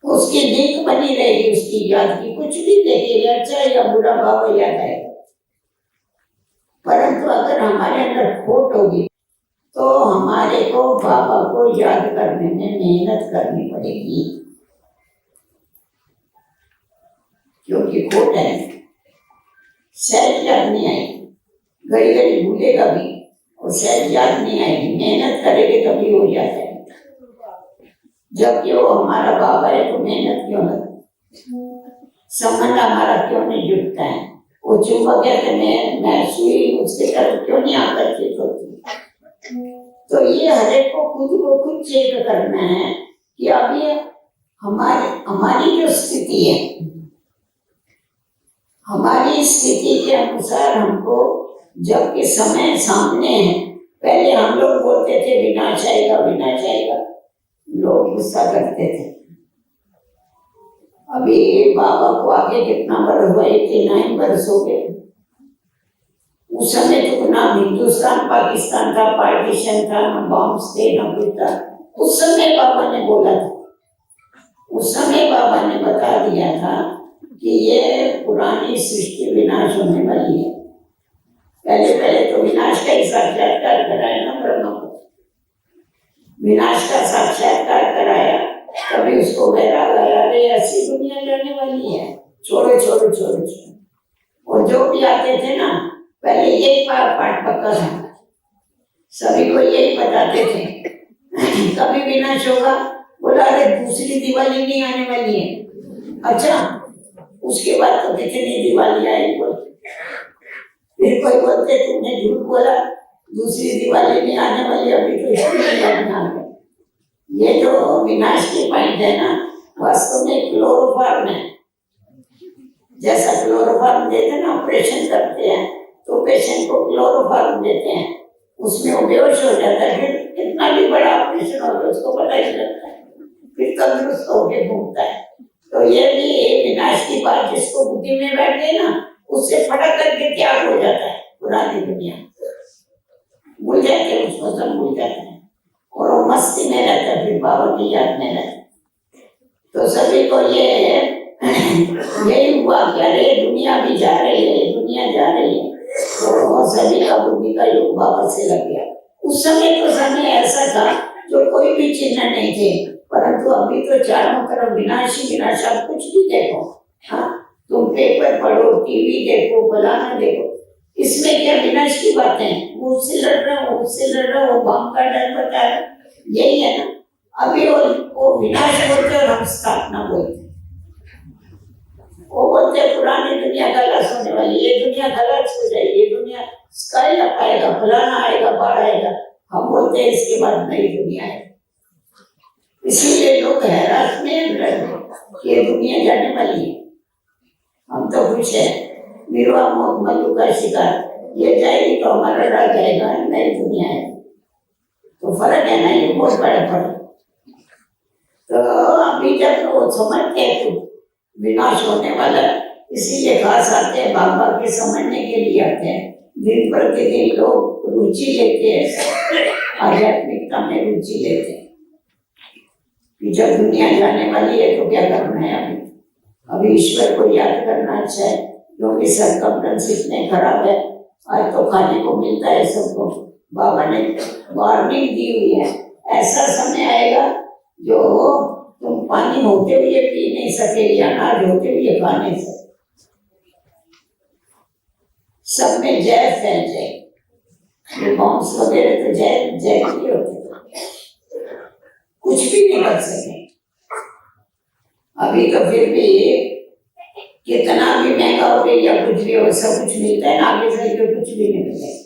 उसकी नींद बनी रहेगी, उसकी याद की, कुछ भी देखेगा, अच्छा या बुरा भाव याद आएगा। परंतु अगर हमारे अंदर खोट होगी तो हमारे को बाबा को याद करने में मेहनत करनी पड़ेगी, क्योंकि खोट है, सहज याद नहीं आएगी, घड़ी घड़ी भूलेगा भी और सहज याद नहीं आएगी। मेहनत करेंगे तभी हो जाता है। जबकि वो हमारा बाबा है तो मेहनत क्यों लगती, संबंध हमारा क्यों नहीं जुड़ता है। वो चुंबक कहते मैं सुई उसके तरफ क्यों नहीं आकर्षित होती। तो ये हर एक को खुद चेक करना है कि अभी हमारी जो स्थिति है, हमारी स्थिति के अनुसार हमको जबकि समय सामने है, पहले हम लोग बोलते थे विनाश आएगा विनाश आएगा, लोग गुस्सा करते थे। अभी बाबा को आगे कितना बरस हुआ, 89 बरस हो गए। उस समय तो ना हिंदुस्तान पाकिस्तान था, पार्टीशन था, ना बॉम्ब्स थे, ना कुछ था। उस समय बाबा ने बोला था, उस समय बाबा ने बता दिया था कि ये पुरानी सृष्टि विनाश होने वाली है। पहले तो विनाश का ही साक्षात्कार कराया ना ब्रह्मा को, विनाश का साक्षात्कार कराया, तभी उसको वैराग आया, अरे ऐसी दुनिया जाने वाली है, छोड़ो छोड़ो छोड़ो छोड़ो। और जो भी आते थे ना पहले यही पाठ पक्का था, सभी को यही बताते थे कभी विनाश होगा। बोला अरे दूसरी दिवाली नहीं आने वाली है। अच्छा, उसके बाद तो कितनी दिवाली आई बोल। फिर कोई बोलते तुमने झूठ बोला, दूसरी दिवाली नहीं आने वाली, अभी तो इसकी दिवाली आ गई। ये जो विनाश की पॉइंट है ना, वास्तव में क्लोरोफार्म है। जैसा क्लोरोफार्म देते ना, ऑपरेशन करते हैं तो पेशेंट को क्लोरोफार्म देते हैं, उसमें वो बेहोश हो जाता है, फिर कितना भी बड़ा ऑपरेशन हो तो उसको पता ही लगता है, फिर तंदुरुस्त होकर घूमता है। तो ये भी विनाश की बात जिसको बुद्धि में बैठ गई ना, उससे फटक करके त्याग हो जाता है, पुरानी दुनिया भूल जाते हैं, उसको सब भूल जाते हैं और वो मस्ती में रहता है, फिर बाबा की याद में रहता है। तो सभी को यही हुआ कि अरे दुनिया भी जा रही है, दुनिया जा रही है, तो सभी का बुद्धि का योग बाबा से लग गया। उस समय तो समय ऐसा था जो कोई भी चिन्ह नहीं थे, परंतु अभी तो चारों तरफ विनाश ही विनाश। आप कुछ भी देखो, हाँ, तुम पेपर पढ़ो, टीवी देखो, फलाना देखो, इसमें क्या विनाश की बातें, वो उससे लड़ रहा हो, उससे लड़ रहा हो, बम का डर बता रहा, यही है ना। अभी वो विनाश बोलते और हम स्थापना बोलते। वो बोलते पुरानी दुनिया खलास होने वाली, ये दुनिया खलास हो जाएगी, ये दुनिया स्काईलैब आएगा, फलाना आएगा, बाढ़ आएगा, हम बोलते हैं इसके बाद नई दुनिया है। इसीलिए लोग हैरान में रहते ये दुनिया जाने वाली है। हम तो खुश है, निर्वाह मौत मधु का शिकार, ये जाएगी तो हमारा रह जाएगा, नई दुनिया है। तो फर्क है ना, ये बहुत बड़ा फर्क। तो अभी जब वो समझते हैं तो विनाश होने वाला है, इसीलिए खास आते हैं, भाग भाग के समझने के लिए आते हैं। दिन प्रतिदिन लोग रुचि लेते हैं, आध्यात्मिकता में रुचि लेते हैं कि जब दुनिया जाने वाली है तो क्या करना है। अभी ईश्वर को याद करना अच्छा है, क्योंकि सरकमस्टेंस इतने खराब है। आज तो खाने को मिलता है सबको, बाबा ने वार्निंग दी हुई है, ऐसा समय आएगा जो तुम पानी होते हुए पी नहीं सकेगी, अनाज होते हुए खा नहीं सके, सब में जहर फैल जाए। बॉम्ब्स वगैरह तो जहर जहर के होते, कुछ भी नहीं कर सके। अभी तो फिर भी कितना भी महंगा हो गया या कुछ भी हो, सब कुछ मिलता है ना, आगे से तो कुछ भी नहीं मिलेगा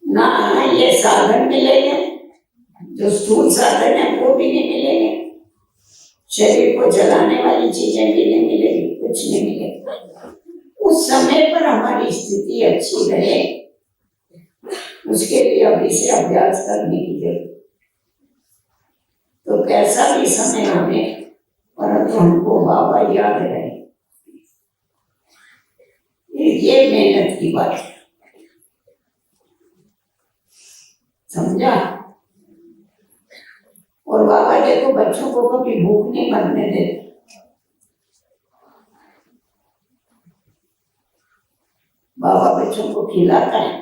ना। ये साधन मिलेंगे, जो स्थूल साधन है वो भी नहीं मिलेंगे, शरीर को चलाने वाली चीजें भी नहीं मिलेगी, कुछ नहीं मिलेगा। उस समय पर हमारी स्थिति अच्छी रहे, उसके लिए अभी से अभ्यास करने की जरूरत। तो कैसा भी समय हमें, परंतु हमको बाबा याद रहे, ये मेहनत की बात है, समझा। और बाबा देखो बच्चों को कभी भूख नहीं मरने देते। बाबा बच्चों को खिलाता है।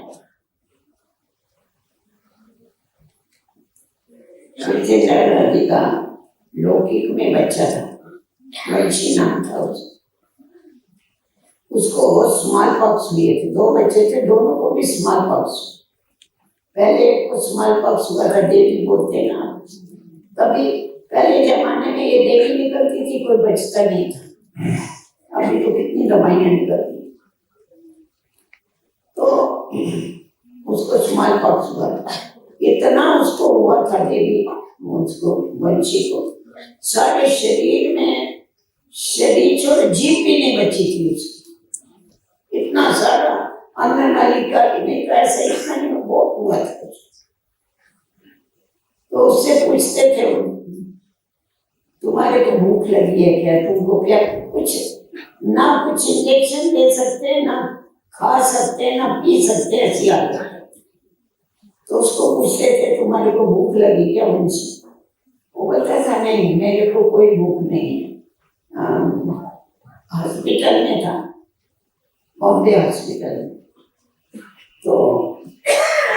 राधी का लौकिक में बच्चा था, वंशी नाम था उसको स्मॉल पॉक्स हुए थे, 2 बच्चे थे, दोनों को भी स्मॉल पॉक्स। पहले एक को स्मॉल पॉक्स हुआ था, देवी बोलते ना, तभी पहले जमाने में ये देवी निकलती थी, कोई बचता नहीं था। अभी तो कितनी दवाइयां निकलती, तो उसको स्मॉल पॉक्स हुआ था। इतना उसको हुआ था देवी, उसको वंशी को, सारे शरीर में, शरीर छोड़ जीभ भी नहीं बची थी उसकी, इतना सारा अन्न नलिका नहीं, तो ऐसे इतना नहीं, बहुत हुआ था। तो उससे पूछते थे, तुम्हारे को भूख लगी है क्या, तुमको क्या, कुछ ना कुछ इंजेक्शन दे सकते, ना खा सकते, ना पी सकते, ऐसी आदत। तो उसको पूछते थे, तुम्हारे को भूख लगी क्या वंशी? वो बोलता था, नहीं मेरे को कोई भूख नहीं है। हॉस्पिटल में था, बॉम्बे हॉस्पिटल में, तो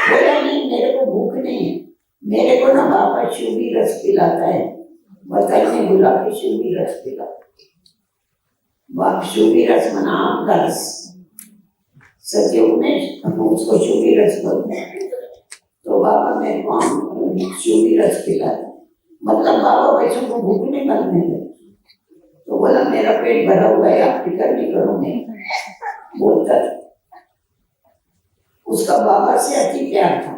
बोला नहीं मेरे को भूख नहीं है, मेरे को ना बाबा शिवजी रस पिलाता है, बताइए बुला के शिवजी रस पिलाता। बाप शिवजी रस मना आम का रस, सत्युग में उसको शिवजी रस बोलते हैं। तो बाबा मेरे को शिवजी रस पिलाता, मतलब बाबा बच्चों को भूख नहीं मरने देते। तो बोला मेरा पेट भरा हुआ है, आप फिक्र नहीं करो, मैं बोलता था। उसका बाबा से अति प्यार था।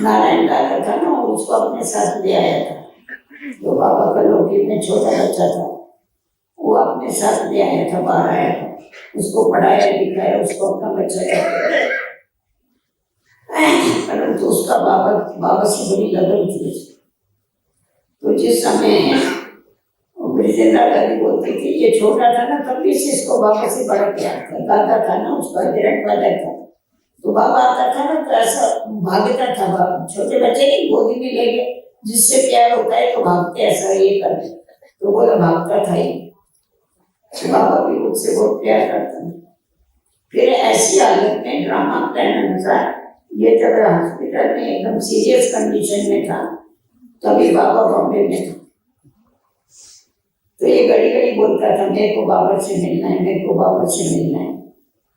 नारायण दादा था ना, उसको अपने साथ ले आया था, जो बाबा का लौकिक में छोटा बच्चा था, वो अपने साथ ले आया था, बाहर आया था, उसको पढ़ाया लिखाया, उसको अपना बच्चा था। परंतु उसका बाबा से बड़ी लगन थी। तो जिस समय ब्रिजेंद्र दादी बोलती थी, ये छोटा था ना तब भी इसको बाबा से बड़ा प्यार था। दादा था ना उसका, ग्रैंड फादर था, तो बाबा आता था ना तो ऐसा भागता था, बाबा छोटे बच्चे की गोदी में ले गए, जिससे प्यार होता है तो भागते, ऐसा ये करते, तो बोला भागता था ही। बाबा भी मुझसे बहुत प्यार करता था। फिर ऐसी हालत में ड्रामा प्लान अनुसार ये जब हॉस्पिटल में एकदम सीरियस कंडीशन में था, तभी बाबा बॉम्बे में था। तो ये घड़ी घड़ी बोलता था, मेरे को बाबा से मिलना है, मेरे को बाबा से मिलना है।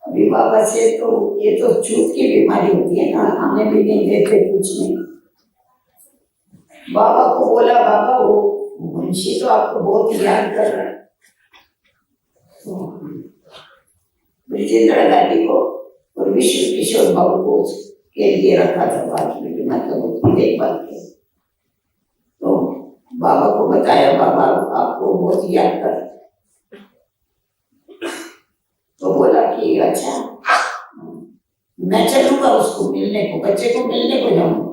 अभी बाबा से तो ये तो छूत की बीमारी होती है ना, हमें भी नहीं देते कुछ नहीं। बाबा को बोला, बाबा वो मुंशी तो आपको बहुत याद कर रहा है। ब्रिजेंद्र दादी को और विश्व किशोर बाबू को के लिए रखा था बाद में, मतलब उसकी देखभाल की। तो बाबा को बताया, बाबा आपको बहुत याद कर। तो बोला कि अच्छा मैं चलूंगा उसको मिलने को, बच्चे को मिलने को जाऊंगा।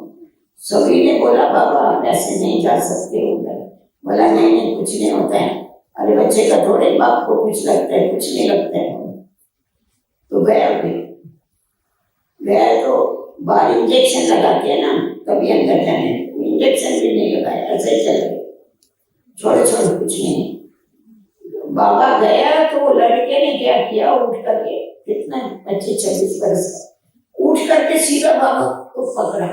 सभी ने बोला बाबा आप ऐसे नहीं जा सकते उधर। बोला नहीं नहीं कुछ नहीं होता है, अरे बच्चे का थोड़े बाप को कुछ लगता है, कुछ नहीं लगता है। तो गया तो बाहर इंजेक्शन लगाते हैं ना, कभी अंदर जाने, इंजेक्शन भी नहीं लगाया, ऐसे ही चले गए, छोड़े कुछ नहीं। बाबा गया तो वो लड़के ने क्या किया, उठ करके, कितना 25-26 वर्ष का, उठ करके सीधा बाबा को पकड़ा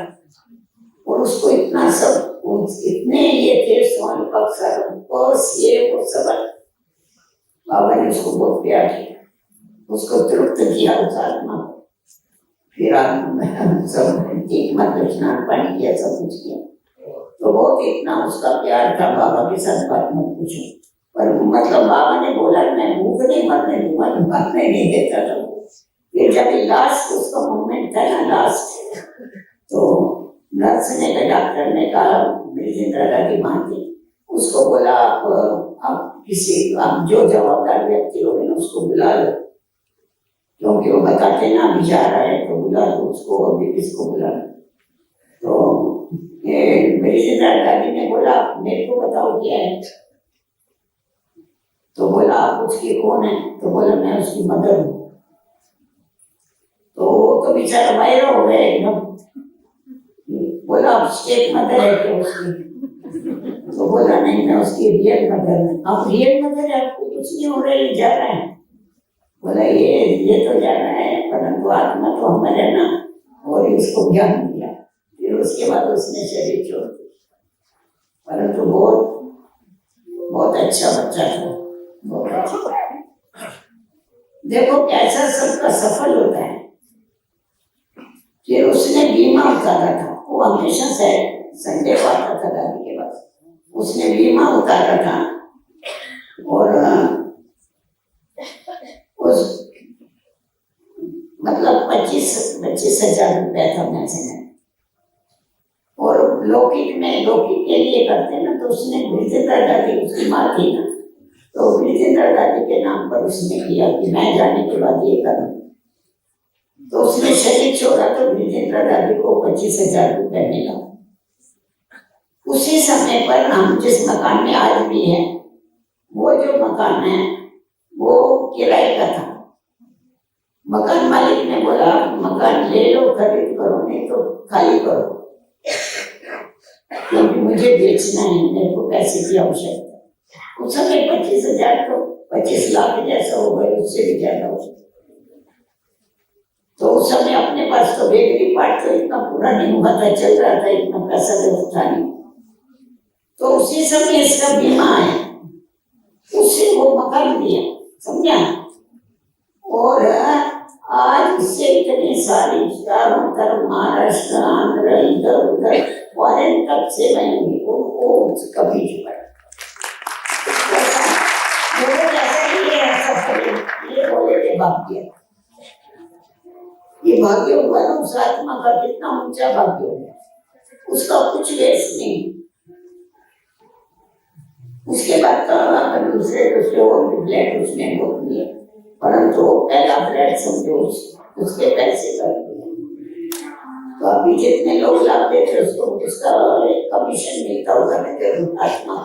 और उसको इतना सब, इतने ये थे सोन पक्षर बस ये वो सब। बाबा ने उसको बहुत प्यार किया, उसको तृप्त किया उस आत्मा को। फिर सब मतलब स्नान पानी किया, सब कुछ किया। तो बहुत इतना उसका प्यार था बाबा के साथ, बात मत पूछो। पर मतलब बाबा ने बोला मैं भूख नहीं मरने दूंगा, मरने नहीं देता था। फिर जब लास्ट उसका मोमेंट था ना, लास्ट, तो नर्स ने, डॉक्टर ने कहा, ब्रिजेंद्र दादी माँ थी, उसको बोला आप किसी, आप जो जवाबदार व्यक्ति हो उसको बुला लो, क्योंकि वो बताते ना अभी जा रहा है, तो बुला लो उसको, अभी किसको बुला लो। तो ये ब्रिजेंद्र दादी ने बोला मेरे को बताओ क्या है। तो बोला आप उसकी कौन है? तो बोला मैं उसकी मदर हूँ। तो बेचारा वायरा हो गया एकदम। बोला आप स्टेप मदर है क्या उसकी? तो बोला नहीं मैं उसकी रियल मदर हूँ। आप रियल मदर है, आपको कुछ नहीं हो रहा है, जा रहा है। बोला ये तो जा रहा है, परंतु आत्मा तो हमारे है ना, और इसको ज्ञान दिया। फिर उसके बाद उसने शरीर छोड़ दिया, परंतु बहुत अच्छा बच्चा था, बहुत अच्छा। देखो कैसा सबका सफल होता है। फिर उसने बीमा उतारा था, वो हमेशा से संडे को आता था दादी के पास, उसने बीमा उतारा था और उस मतलब 25,000 रुपया था मैंने। और लौकिक के लिए करते ना, तो उसने ब्रिजेंद्र दादी, उसकी माँ थी ना, तो ब्रिजेंद्र दादी के नाम पर उसने किया कि मैं जाने के बाद ये करूँ। तो उसने शरीर छोड़ा तो ब्रिजेंद्र दादी को 25,000 रुपये मिला। उसी समय पर हम जिस मकान में आज भी हैं, वो जो मकान है वो किराए का था। मकान मालिक ने बोला मकान ले लो, खरीद करो, नहीं तो खाली करो, क्योंकि मुझे बेचना है, मेरे को पैसे की आवश्यकता। उस समय 25,000 तो 25 लाख जैसा हो गया, उससे भी ज्यादा हो। तो उस समय अपने पास तो बेकरी पार्ट तो इतना पूरा नहीं हुआ था, चल रहा था, इतना पैसा तो था नहीं। तो उसी समय इसका बीमा है, उससे वो मकान दिया, समझा। और आज इससे इतनी सारी चारों तरफ महाराष्ट्र, आंध्र, इधर उधर फॉरेन तक से मैंने कभी ये बोले थे भाग्य, ये भाग्य हुआ ना उस आत्मा का, कितना ऊंचा भाग्य हुआ, उसका कुछ वेस्ट नहीं। उसके बाद तो दूसरे और भी फ्लैट उसने बुक लिए, परंतु पहला फ्लैट समझो उसके पैसे कर दिए। तो अभी जितने लोग लाते थे उसको उसका कमीशन मिलता होगा ना आत्मा।